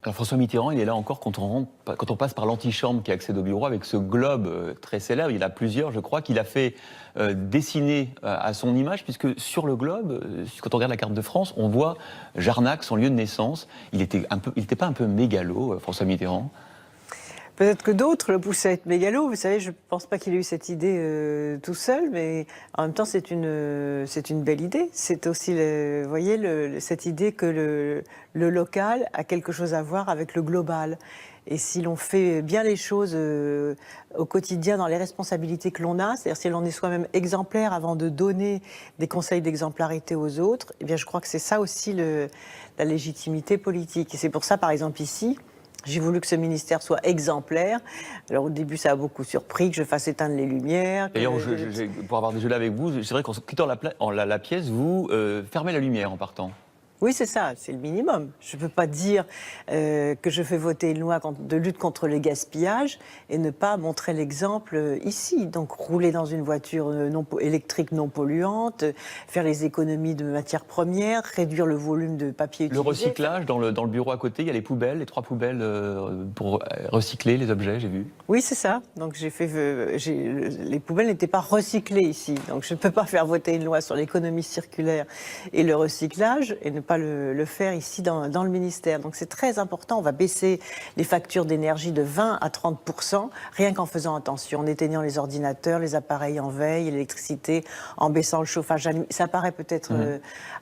Alors François Mitterrand, il est là encore quand on passe par l'antichambre qui accède au bureau avec ce globe très célèbre. Il y en a plusieurs, je crois, qu'il a fait dessiner à son image, puisque sur le globe, quand on regarde la carte de France, on voit Jarnac, son lieu de naissance. Il était pas un peu mégalo, François Mitterrand? Peut-être que d'autres le poussaient à être mégalo. Vous savez, je ne pense pas qu'il ait eu cette idée tout seul, mais en même temps, c'est une belle idée. C'est aussi, vous voyez, cette idée que le local a quelque chose à voir avec le global. Et si l'on fait bien les choses au quotidien, dans les responsabilités que l'on a, c'est-à-dire si l'on est soi-même exemplaire avant de donner des conseils d'exemplarité aux autres, eh bien, je crois que c'est ça aussi la légitimité politique. Et c'est pour ça, par exemple, ici, j'ai voulu que ce ministère soit exemplaire. Alors au début, ça a beaucoup surpris que je fasse éteindre les lumières. D'ailleurs, pour avoir déjeuné avec vous, c'est vrai qu'en quittant la pièce, vous fermez la lumière en partant. Oui, c'est ça, c'est le minimum. Je ne peux pas dire que je fais voter une loi de lutte contre le gaspillage et ne pas montrer l'exemple ici. Donc rouler dans une voiture électrique non polluante, faire les économies de matières premières, réduire le volume de papier utilisé. Le recyclage, dans le bureau à côté, il y a les poubelles, les 3 poubelles pour recycler les objets, j'ai vu. Oui, c'est ça. Donc les poubelles n'étaient pas recyclées ici. Donc je ne peux pas faire voter une loi sur l'économie circulaire et le recyclage et ne pas le faire ici dans le ministère. Donc c'est très important. On va baisser les factures d'énergie de 20 à 30%, rien qu'en faisant attention, en éteignant les ordinateurs, les appareils en veille, l'électricité, en baissant le chauffage. Ça paraît peut-être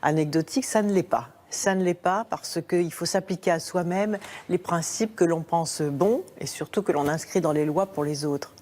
anecdotique, ça ne l'est pas. Ça ne l'est pas parce qu'il faut s'appliquer à soi-même les principes que l'on pense bons et surtout que l'on inscrit dans les lois pour les autres.